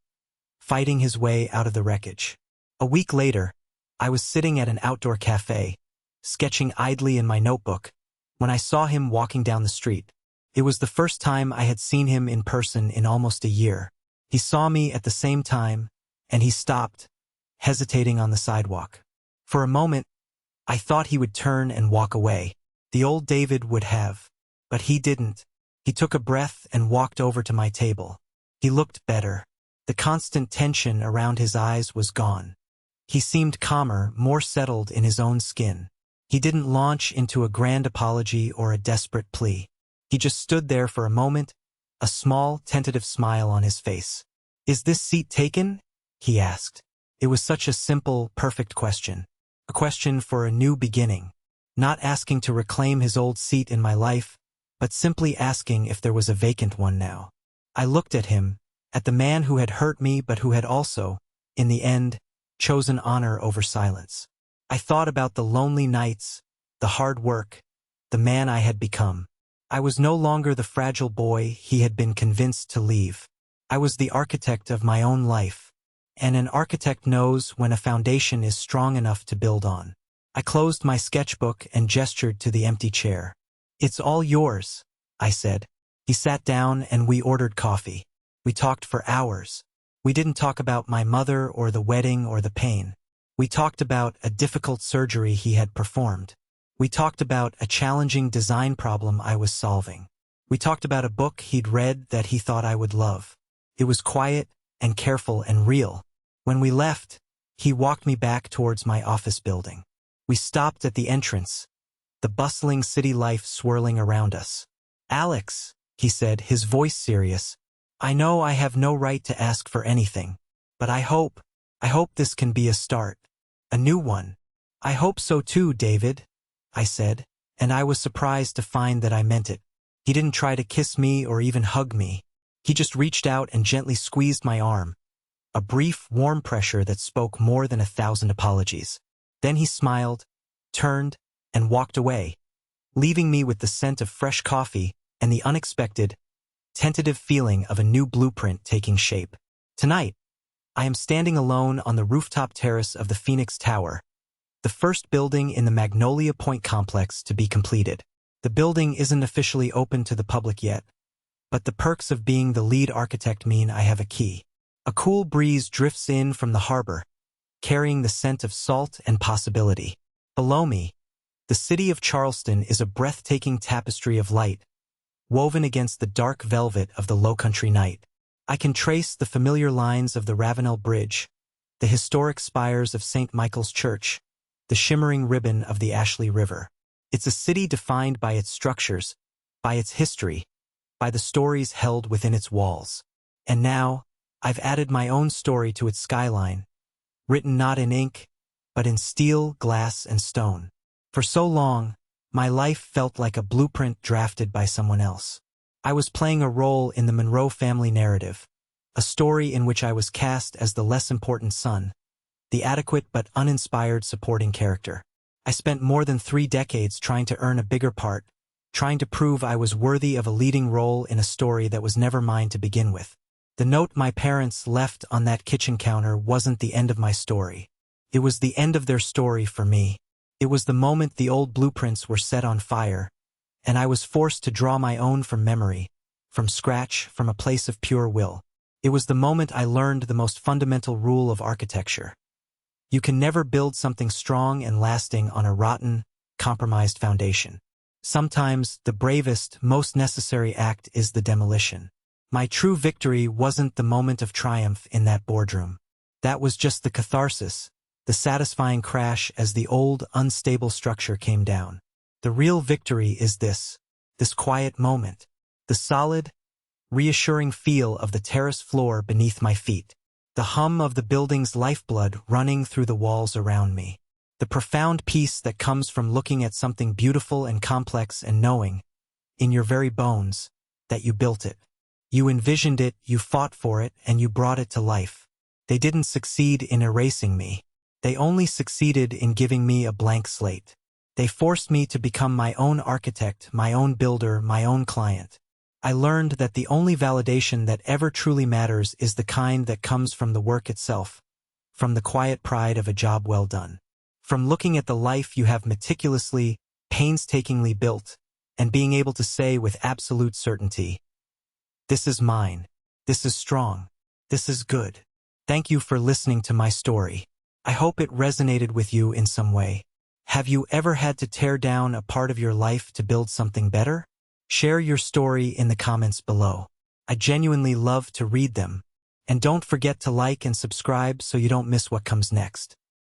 A: fighting his way out of the wreckage. A week later, I was sitting at an outdoor cafe, sketching idly in my notebook, when I saw him walking down the street. It was the first time I had seen him in person in almost a year. He saw me at the same time, and he stopped, hesitating on the sidewalk. For a moment, I thought he would turn and walk away. The old David would have. But he didn't. He took a breath and walked over to my table. He looked better. The constant tension around his eyes was gone. He seemed calmer, more settled in his own skin. He didn't launch into a grand apology or a desperate plea. He just stood there for a moment, a small, tentative smile on his face. "Is this seat taken?" he asked. It was such a simple, perfect question. A question for a new beginning. Not asking to reclaim his old seat in my life, but simply asking if there was a vacant one now. I looked at him, at the man who had hurt me but who had also, in the end, chosen honor over silence. I thought about the lonely nights, the hard work, the man I had become. I was no longer the fragile boy he had been convinced to leave. I was the architect of my own life, and an architect knows when a foundation is strong enough to build on. I closed my sketchbook and gestured to the empty chair. "It's all yours," I said. He sat down and we ordered coffee. We talked for hours. We didn't talk about my mother or the wedding or the pain. We talked about a difficult surgery he had performed. We talked about a challenging design problem I was solving. We talked about a book he'd read that he thought I would love. It was quiet and careful and real. When we left, he walked me back towards my office building. We stopped at the entrance, the bustling city life swirling around us. "Alex," he said, his voice serious, "I know I have no right to ask for anything, but I hope this can be a start. A new one." "I hope so too, David," I said, and I was surprised to find that I meant it. He didn't try to kiss me or even hug me. He just reached out and gently squeezed my arm, a brief, warm pressure that spoke more than 1,000 apologies. Then he smiled, turned, and walked away, leaving me with the scent of fresh coffee and the unexpected, tentative feeling of a new blueprint taking shape. Tonight, I am standing alone on the rooftop terrace of the Phoenix Tower, the first building in the Magnolia Point complex to be completed. The building isn't officially open to the public yet, but the perks of being the lead architect mean I have a key. A cool breeze drifts in from the harbor, carrying the scent of salt and possibility. Below me, the city of Charleston is a breathtaking tapestry of light, woven against the dark velvet of the lowcountry night. I can trace the familiar lines of the Ravenel Bridge, the historic spires of St. Michael's Church, the shimmering ribbon of the Ashley River. It's a city defined by its structures, by its history, by the stories held within its walls. And now, I've added my own story to its skyline, written not in ink, but in steel, glass, and stone. For so long, my life felt like a blueprint drafted by someone else. I was playing a role in the Monroe family narrative, a story in which I was cast as the less important son, the adequate but uninspired supporting character. I spent more than 3 decades trying to earn a bigger part, trying to prove I was worthy of a leading role in a story that was never mine to begin with. The note my parents left on that kitchen counter wasn't the end of my story. It was the end of their story for me. It was the moment the old blueprints were set on fire, and I was forced to draw my own from memory, from scratch, from a place of pure will. It was the moment I learned the most fundamental rule of architecture. You can never build something strong and lasting on a rotten, compromised foundation. Sometimes the bravest, most necessary act is the demolition. My true victory wasn't the moment of triumph in that boardroom. That was just the catharsis, the satisfying crash as the old, unstable structure came down. The real victory is this quiet moment, the solid, reassuring feel of the terrace floor beneath my feet, the hum of the building's lifeblood running through the walls around me, the profound peace that comes from looking at something beautiful and complex and knowing, in your very bones, that you built it. You envisioned it, you fought for it, and you brought it to life. They didn't succeed in erasing me. They only succeeded in giving me a blank slate. They forced me to become my own architect, my own builder, my own client. I learned that the only validation that ever truly matters is the kind that comes from the work itself, from the quiet pride of a job well done, from looking at the life you have meticulously, painstakingly built, and being able to say with absolute certainty, "This is mine. This is strong. This is good." Thank you for listening to my story. I hope it resonated with you in some way. Have you ever had to tear down a part of your life to build something better? Share your story in the comments below. I genuinely love to read them. And don't forget to like and subscribe so you don't miss what comes next.